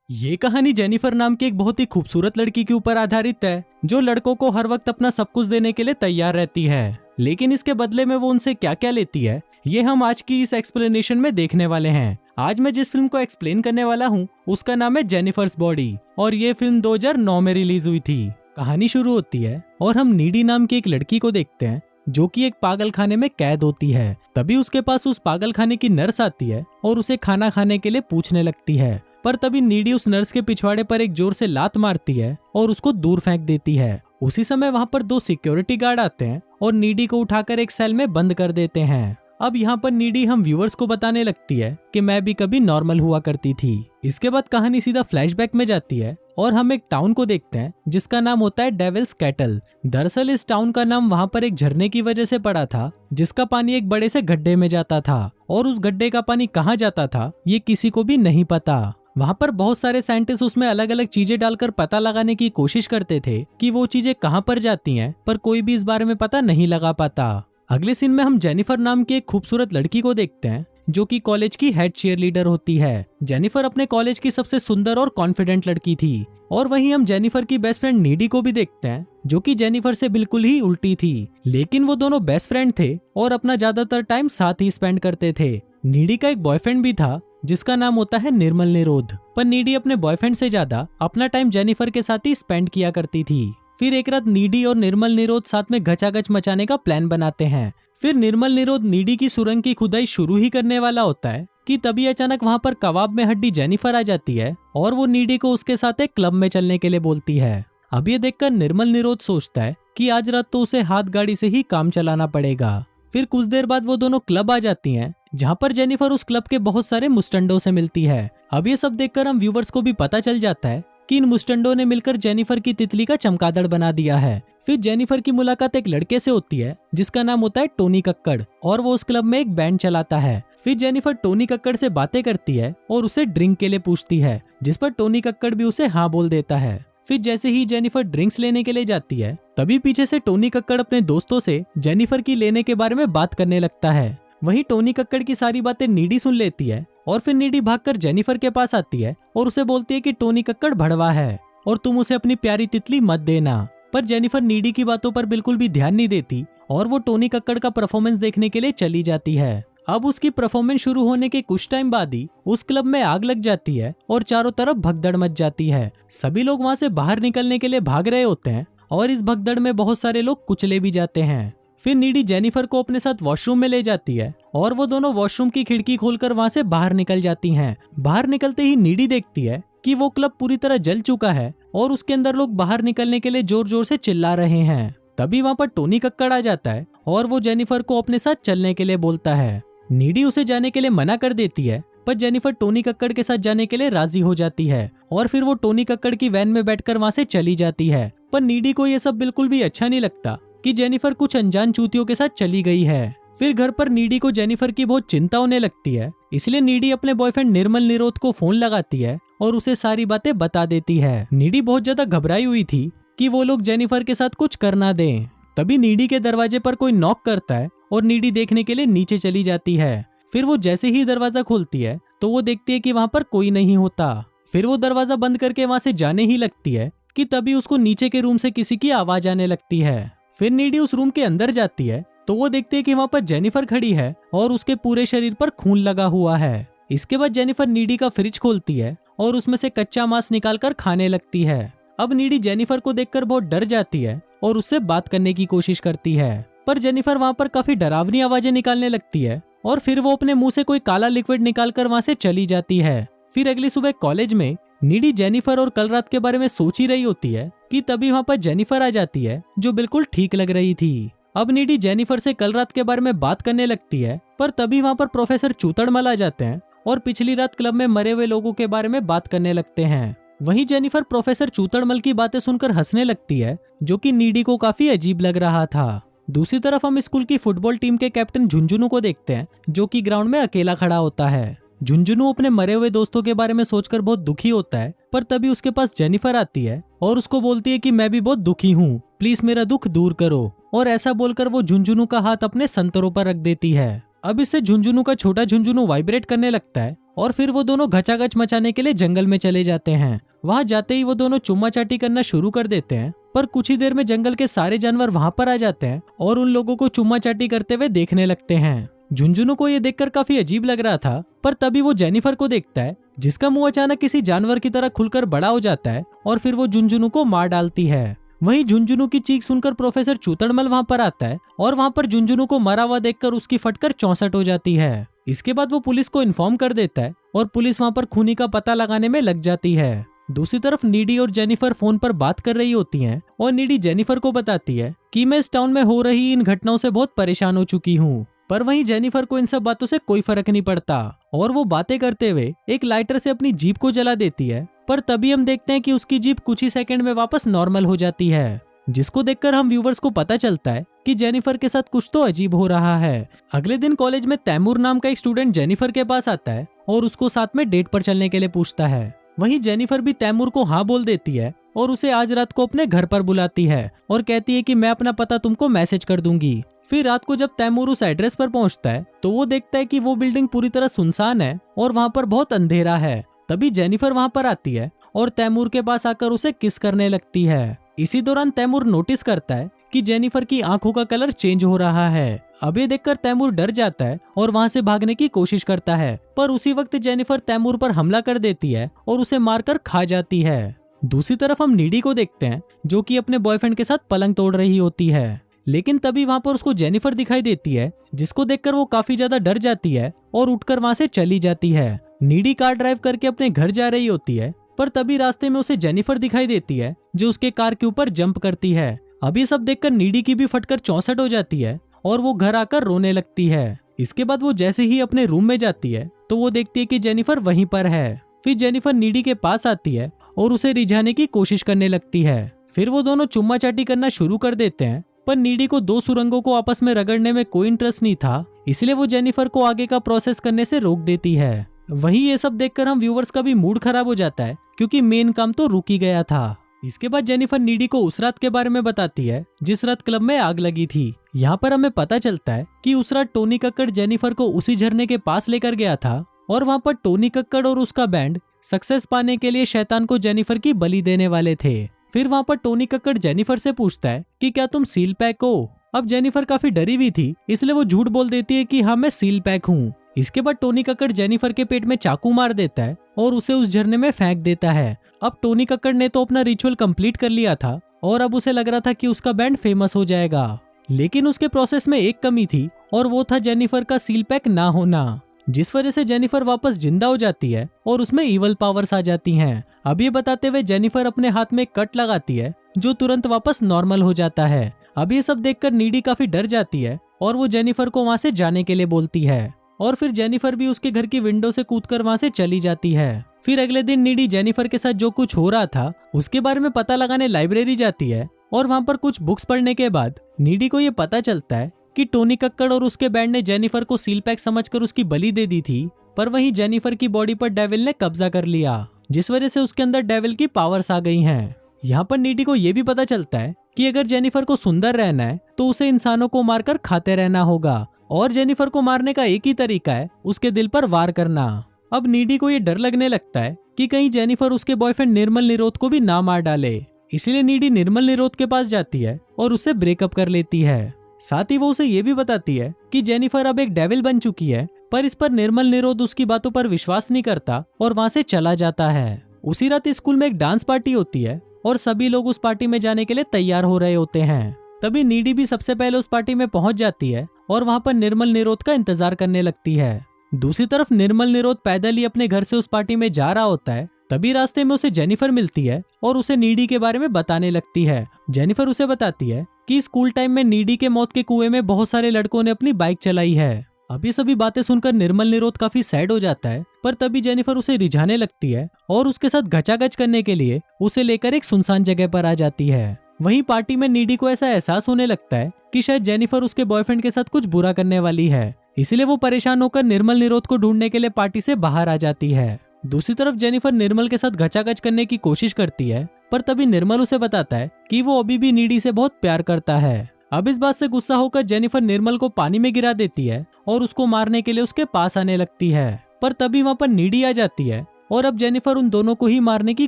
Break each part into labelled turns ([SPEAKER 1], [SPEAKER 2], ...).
[SPEAKER 1] ये कहानी जेनिफर नाम की एक बहुत ही खूबसूरत लड़की के ऊपर आधारित है, जो लड़कों को हर वक्त अपना सब कुछ देने के लिए तैयार रहती है। लेकिन इसके बदले में वो उनसे क्या क्या लेती है, ये हम आज की इस एक्सप्लेनेशन में देखने वाले हैं। आज मैं जिस फिल्म को एक्सप्लेन करने वाला हूँ उसका नाम है जेनिफर्स बॉडी, और ये फिल्म 2009 में रिलीज हुई थी। कहानी शुरू होती है और हम नीडी नाम की एक लड़की को देखते हैं जो कि एक पागल खाने में कैद होती है। तभी उसके पास उस पागल खाने की नर्स आती है और उसे खाना खाने के लिए पूछने लगती है, पर तभी नीडी उस नर्स के पिछवाड़े पर एक जोर से लात मारती है और उसको दूर फेंक देती है। उसी समय वहाँ पर 2 सिक्योरिटी गार्ड आते हैं और नीडी को उठाकर एक सेल में बंद कर देते हैं। अब यहाँ पर नीडी हम व्यूअर्स को बताने लगती है कि मैं भी कभी नॉर्मल हुआ करती थी। इसके बाद कहानी सीधा फ्लैशबैक में जाती है और हम एक टाउन को देखते हैं जिसका नाम होता है डेविल्स कैटल। दरअसल इस टाउन का नाम वहाँ पर एक झरने की वजह से पड़ा था जिसका पानी एक बड़े से गड्ढे में जाता था, और उस गड्ढे का पानी कहाँ जाता था ये किसी को भी नहीं पता। वहाँ पर बहुत सारे साइंटिस्ट उसमें अलग अलग चीजें डालकर पता लगाने की कोशिश करते थे कि वो चीजें कहाँ पर जाती हैं, पर कोई भी इस बारे में पता नहीं लगा पाता। अगले सीन में हम जेनिफर नाम की एक खूबसूरत लड़की को देखते हैं जो कि कॉलेज की हेड चीयर लीडर होती है। जेनिफर अपने कॉलेज की सबसे सुंदर और कॉन्फिडेंट लड़की थी। और वहीं हम जेनिफर की बेस्ट फ्रेंड नीडी को भी देखते हैं जो कि जेनिफर से बिल्कुल ही उल्टी थी, लेकिन वो दोनों बेस्ट फ्रेंड थे और अपना ज्यादातर टाइम साथ ही स्पेंड करते थे। नीडी का एक बॉयफ्रेंड भी था जिसका नाम होता है निर्मल निरोध, पर नीडी अपने बॉयफ्रेंड से ज्यादा अपना टाइम जेनिफर के साथ ही स्पेंड किया करती थी। फिर एक रात नीडी और निर्मल निरोध साथ में घचाघच मचाने का प्लान बनाते हैं। फिर निर्मल निरोध नीडी की सुरंग की खुदाई शुरू ही करने वाला होता है कि तभी अचानक वहाँ पर कबाब में हड्डी जेनिफर आ जाती है और वो नीडी को उसके साथ एक क्लब में चलने के लिए बोलती है। अब ये देखकर निर्मल निरोध सोचता है कि आज रात तो उसे हाथ गाड़ी से ही काम चलाना पड़ेगा। फिर कुछ देर बाद वो दोनों क्लब आ जाती हैं जहाँ पर जेनिफर उस क्लब के बहुत सारे मुस्टंडों से मिलती है। अब ये सब देखकर हम व्यूवर्स को भी पता चल जाता है कि इन मुस्टंडों ने मिलकर जेनिफर की तितली का चमगादड़ बना दिया है। फिर जेनिफर की मुलाकात एक लड़के से होती है जिसका नाम होता है टोनी कक्कड़, और वो उस क्लब में एक बैंड चलाता है। फिर जेनिफर टोनी कक्कड़ से बातें करती है और उसे ड्रिंक के लिए पूछती है, जिस पर टोनी कक्कड़ भी उसे हाँ बोल देता है। फिर जैसे ही जेनिफर ड्रिंक्स लेने के लिए जाती है तभी पीछे से टोनी कक्कड़ अपने दोस्तों से जेनिफर की लेने के बारे में बात करने लगता है। वहीं टोनी कक्कड़ की सारी बातें नीडी सुन लेती है और फिर नीडी भागकर जेनिफर के पास आती है और उसे बोलती है कि टोनी कक्कड़ भड़वा है और तुम उसे अपनी प्यारी तितली मत देना। पर जेनिफर नीडी की बातों पर बिल्कुल भी ध्यान नहीं देती और वो टोनी कक्कड़ का परफॉर्मेंस देखने के लिए चली जाती है। अब उसकी परफॉर्मेंस शुरू होने के कुछ टाइम बाद ही उस क्लब में आग लग जाती है और चारों तरफ भगदड़ मच जाती है। सभी लोग वहां से बाहर निकलने के लिए भाग रहे होते हैं और इस भगदड़ में बहुत सारे लोग कुचले भी जाते हैं। फिर नीडी जेनिफर को अपने साथ वॉशरूम में ले जाती है और वो दोनों वॉशरूम की खिड़की खोलकर वहां से बाहर निकल जाती हैं। बाहर निकलते ही नीडी देखती है कि वो क्लब पूरी तरह जल चुका है और उसके अंदर लोग बाहर निकलने के लिए जोर जोर से चिल्ला रहे हैं। तभी वहां पर टोनी कक्कड़ आ जाता है और वो जेनिफर को अपने साथ चलने के लिए बोलता है। नीडी उसे जाने के लिए मना कर देती है, पर जेनिफर टोनी कक्कड़ के साथ जाने के लिए राजी हो जाती है और फिर वो टोनी कक्कड़ की वैन में बैठकर वहां से चली जाती है। पर नीडी को ये सब बिल्कुल भी अच्छा नहीं लगता कि जेनिफर कुछ अनजान चूतियों के साथ चली गई है। फिर घर पर नीडी को जेनिफर की बहुत चिंता होने लगती है, इसलिए नीडी अपने बॉयफ्रेंड निर्मल निरोध को फोन लगाती है और उसे सारी बातें बता देती है। नीडी बहुत ज्यादा घबराई हुई थी कि वो लोग जेनिफर के साथ कुछ कर ना दें। तभी नीडी के दरवाजे पर कोई नॉक करता है और नीडी देखने के लिए नीचे चली जाती है। फिर वो जैसे ही दरवाजा खोलती है तो वो देखती है कि वहाँ पर कोई नहीं होता। फिर वो दरवाजा बंद करके वहाँ से जाने ही लगती है कि तभी उसको नीचे के रूम से किसी की आवाज आने लगती है। फिर नीडी उस रूम के अंदर जाती है तो वो देखती है कि वहाँ पर जेनिफर खड़ी है और उसके पूरे शरीर पर खून लगा हुआ है। इसके बाद जेनिफर नीडी का फ्रिज खोलती है और उसमें से कच्चा मांस निकालकर खाने लगती है। अब नीडी जेनिफर को देखकर बहुत डर जाती है और उससे बात करने की कोशिश करती है, पर जेनिफर वहाँ पर काफी डरावनी आवाजें निकालने लगती है और फिर वो अपने मुंह से कोई काला लिक्विड निकालकर वहाँ से चली जाती है। फिर अगली सुबह कॉलेज में नीडी जेनिफर और कल रात के बारे में सोच ही रही होती है कि तभी वहाँ पर जेनिफर आ जाती है जो बिल्कुल ठीक लग रही थी। अब नीडी जेनिफर से कल रात के बारे में बात करने लगती है, पर तभी वहाँ पर प्रोफेसर चूतड़मल आ जाते हैं और पिछली रात क्लब में मरे हुए लोगों के बारे में बात करने लगते हैं। वहीं जेनिफर प्रोफेसर चूतड़मल की बातें सुनकर हंसने लगती है, जो कि नीडी को काफी अजीब लग रहा था। दूसरी तरफ हम स्कूल की फुटबॉल टीम के कैप्टन झुंझुनू को देखते हैं जो कि ग्राउंड में अकेला खड़ा होता है। झुंझुनू अपने मरे हुए दोस्तों के बारे में सोचकर बहुत दुखी होता है, पर तभी उसके पास जेनिफर आती है और उसको बोलती है कि मैं भी बहुत दुखी हूँ, प्लीज मेरा दुख दूर करो। और ऐसा बोलकर वो झुंझुनू का हाथ अपने संतरों पर रख देती है। अब इससे झुंझुनू का छोटा झुंझुनू वाइब्रेट करने लगता है और फिर वो दोनों घचाघच मचाने के लिए जंगल में चले जाते हैं। वहां जाते ही वो दोनों चुम्मा चाटी करना शुरू कर देते हैं, पर कुछ ही देर में जंगल के सारे जानवर वहां पर आ जाते हैं और उन लोगों को चुम्मा चाटी करते हुए देखने लगते हैं। झुंझुनू को ये देखकर काफी अजीब लग रहा था, पर तभी वो जेनिफर को देखता है जिसका मुंह अचानक किसी जानवर की तरह खुलकर बड़ा हो जाता है और फिर वो झुंझुनू को मार डालती है। वहीं झुंझुनू की चीख सुनकर प्रोफेसर चूतड़मल वहां पर आता है और वहां पर झुंझुनू को मरा हुआ देखकर उसकी फटकर 64 हो जाती है। इसके बाद वो पुलिस को इन्फॉर्म कर देता है और पुलिस वहां पर खूनी का पता लगाने में लग जाती है। दूसरी तरफ नीडी और जेनिफर फोन पर बात कर रही होती हैं और नीडी जेनिफर को बताती है कि मैं इस टाउन में हो रही इन घटनाओं से बहुत परेशान हो चुकी हूँ। पर वहीं जेनिफर को इन सब बातों से कोई फर्क नहीं पड़ता और वो बातें करते हुए एक लाइटर से अपनी जीप को जला देती है। पर तभी हम देखते हैं कि उसकी जीप कुछ ही सेकंड में वापस नॉर्मल हो जाती है, जिसको देखकर हम व्यूवर्स को पता चलता है कि जेनिफर के साथ कुछ तो अजीब हो रहा है। अगले दिन कॉलेज में तैमूर नाम का एक स्टूडेंट जेनिफर के पास आता है और उसको साथ में डेट पर चलने के लिए पूछता है। वहीं जेनिफर भी तैमूर को हाँ बोल देती है और उसे आज रात को अपने घर पर बुलाती है और कहती है कि मैं अपना पता तुमको मैसेज कर दूंगी। फिर रात को जब तैमूर उस एड्रेस पर पहुंचता है तो वो देखता है कि वो बिल्डिंग पूरी तरह सुनसान है और वहां पर बहुत अंधेरा है। तभी जेनिफर वहां पर आती है और तैमूर के पास आकर उसे किस करने लगती है। इसी दौरान तैमूर नोटिस करता है कि जेनिफर की आंखों का कलर चेंज हो रहा है। अब ये देखकर तैमूर डर जाता है और वहां से भागने की कोशिश करता है, पर उसी वक्त जेनिफर तैमूर पर हमला कर देती है और उसे मारकर खा जाती है। दूसरी तरफ हम नीडी को देखते हैं जो कि अपने बॉयफ्रेंड के साथ पलंग तोड़ रही होती है, लेकिन तभी वहां पर उसको जेनिफर दिखाई देती है जिसको देखकर वो काफी ज्यादा डर जाती है और उठकर वहां से चली जाती है। नीडी कार ड्राइव करके अपने घर जा रही होती है, पर तभी रास्ते में उसे जेनिफर दिखाई देती है जो उसके कार के ऊपर जंप करती है। अब ये सब देखकर नीडी की भी फटकर 64 हो जाती है और वो घर आकर रोने लगती है। इसके बाद वो जैसे ही अपने रूम में जाती है तो वो देखती है कि जेनिफर वहीं पर है। फिर जेनिफर नीडी के पास आती है और उसे रिझाने की कोशिश करने लगती है। फिर वो दोनों चुम्मा चाटी करना शुरू कर देते हैं, पर नीडी को दो सुरंगों को आपस में रगड़ने में कोई इंटरेस्ट नहीं था, इसलिए वो जेनिफर को आगे का प्रोसेस करने से रोक देती है। वहीं ये सब देखकर हम व्यूवर्स का भी मूड खराब हो जाता है क्योंकि मेन काम तो रुक ही गया था। इसके बाद जेनिफर नीडी को उस रात के बारे में बताती है जिस रात क्लब में आग लगी थी। यहाँ पर हमें पता चलता है कि उस रात टोनी कक्कड़ जेनिफर को उसी झरने के पास लेकर गया था और वहाँ पर टोनी कक्कड़ और उसका बैंड सक्सेस पाने के लिए शैतान को जेनिफर की बलि देने वाले थे। फिर वहाँ पर टोनी कक्कड़ जेनिफर से पूछता है कि क्या तुम सील पैक हो। अब जेनिफर काफी डरी हुई थी, इसलिए वो झूठ बोल देती है कि हाँ मैं सील पैक हूँ। इसके बाद टोनी कक्कड़ जेनिफर के पेट में चाकू मार देता है और उसे उस झरने में फेंक देता है। अब टोनी कक्कड़ ने तो अपना रिचुअल कंप्लीट कर लिया था और अब उसे लग रहा था कि उसका बैंड फेमस हो जाएगा, लेकिन उसके प्रोसेस में एक कमी थी और वो था जेनिफर का सील पैक ना होना, जिस वजह से जेनिफर वापस जिंदा हो जाती है और उसमें इवल पावर्स आ जाती हैं। अब ये बताते हुए जेनिफर अपने हाथ में कट लगाती है जो तुरंत वापस नॉर्मल हो जाता है। अब ये सब देखकर नीडी काफी डर जाती है और वो जेनिफर को वहां से जाने के लिए बोलती है और फिर जेनिफर भी उसके घर की विंडो से कूदकर वहां से चली जाती है। फिर अगले दिन नीडी जेनिफर के साथ जो कुछ हो रहा था उसके बारे में पता लगाने लाइब्रेरी जाती है और वहां पर कुछ बुक्स पढ़ने के बाद नीडी को ये पता चलता है कि टोनी कक्कड़ और उसके बैंड ने जेनिफर को सील पैक समझकर उसकी बलि दे दी थी, पर वहीं जेनिफर की बॉडी पर डेविल ने कब्जा कर लिया, जिस वजह से उसके अंदर डेविल की पावर्स आ गई हैं। यहाँ पर नीडी को ये भी पता चलता है कि अगर जेनिफर को सुंदर रहना है तो उसे इंसानों को मारकर खाते रहना होगा और जेनिफर को मारने का एक ही तरीका है उसके दिल पर वार करना। अब नीडी को ये डर लगने लगता है कि कहीं जेनिफर उसके बॉयफ्रेंड निर्मल निरोध को भी ना मार डाले, इसलिए नीडी निर्मल निरोध के पास जाती है और उससे ब्रेकअप कर लेती है। साथ ही वो उसे ये भी बताती है कि जेनिफर अब एक डेविल बन चुकी है, पर इस पर निर्मल निरोध उसकी बातों पर विश्वास नहीं करता और वहां से चला जाता है। उसी रात स्कूल में एक डांस पार्टी होती है और सभी लोग उस पार्टी में जाने के लिए तैयार हो रहे होते हैं। तभी नीडी भी सबसे पहले उस पार्टी में पहुंच जाती है और वहां पर निर्मल निरोध का इंतजार करने लगती है। दूसरी तरफ निर्मल निरोध पैदल ही अपने घर से उस पार्टी में जा रहा होता है। तभी रास्ते में उसे जेनिफर मिलती है और उसे नीडी के बारे में बताने लगती है। जेनिफर उसे बताती है कि स्कूल टाइम में नीडी के मौत के कुएं में बहुत सारे लड़कों ने अपनी बाइक चलाई है। अभी सभी बातें सुनकर निर्मल निरोध काफी सैड हो जाता है, पर तभी जेनिफर उसे रिझाने लगती है और उसके साथ घचाघच करने के लिए उसे लेकर एक सुनसान जगह पर आ जाती है। वहीं पार्टी में नीडी को ऐसा एहसास होने लगता है कि शायद जेनिफर उसके बॉयफ्रेंड के साथ कुछ बुरा करने वाली है, इसलिए वो परेशान होकर निर्मल निरोध को ढूंढने के लिए पार्टी से बाहर आ जाती है। दूसरी तरफ जेनिफर निर्मल के साथ घचाघच करने की कोशिश करती है, पर तभी निर्मल उसे बताता है कि वो अभी भी नीडी से बहुत प्यार करता है। अब इस बात से गुस्सा होकर जेनिफर निर्मल को पानी में गिरा देती है और उसको मारने के लिए उसके पास आने लगती है। पर तभी वहाँ पर नीडी आ जाती है और अब जेनिफर उन दोनों को ही मारने की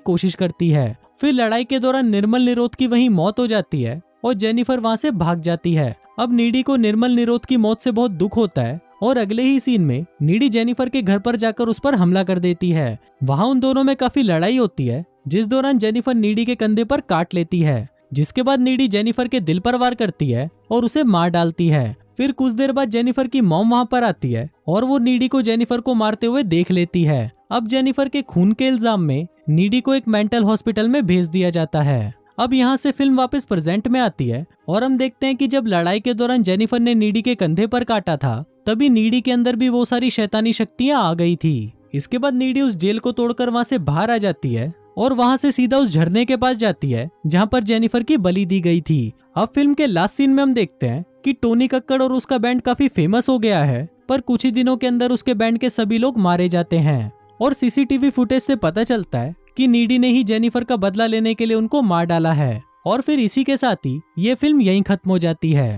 [SPEAKER 1] कोशिश करती है। फिर लड़ाई के दौरान निर्मल निरोध की वहीं मौत हो जाती है और जेनिफर वहाँ से भाग जाती है। अब नीडी को निर्मल निरोध की मौत से बहुत दुख होता है और अगले ही सीन में नीडी जेनिफर के घर पर जाकर उस पर हमला कर देती है। वहाँ उन दोनों में काफी लड़ाई होती है, जिस दौरान जेनिफर नीडी के कंधे पर काट लेती है, जिसके बाद नीडी जेनिफर के दिल पर वार करती है और उसे मार डालती है। फिर कुछ देर बाद जेनिफर की मॉम वहाँ पर आती है और वो नीडी को जेनिफर को मारते हुए देख लेती है। अब जेनिफर के खून के इल्जाम में नीडी को एक मेंटल हॉस्पिटल में भेज दिया जाता है। अब यहाँ से फिल्म वापस प्रेजेंट में आती है और हम देखते हैं कि जब लड़ाई के दौरान जेनिफर ने नीडी के कंधे पर काटा था, तभी नीडी के अंदर भी वो सारी शैतानी शक्तियां आ गई थी। इसके बाद नीडी उस जेल को तोड़कर वहाँ से बाहर आ जाती है और वहाँ से सीधा उस झरने के पास जाती है जहाँ पर जेनिफर की बलि दी गई थी। अब फिल्म के लास्ट सीन में हम देखते हैं कि टोनी कक्कड़ और उसका बैंड काफी फेमस हो गया है, पर कुछ ही दिनों के अंदर उसके बैंड के सभी लोग मारे जाते हैं और सीसीटीवी फुटेज से पता चलता है कि नीडी ने ही जेनिफर का बदला लेने के लिए उनको मार डाला है। और फिर इसी के साथ ही ये फिल्म यहीं खत्म हो जाती है।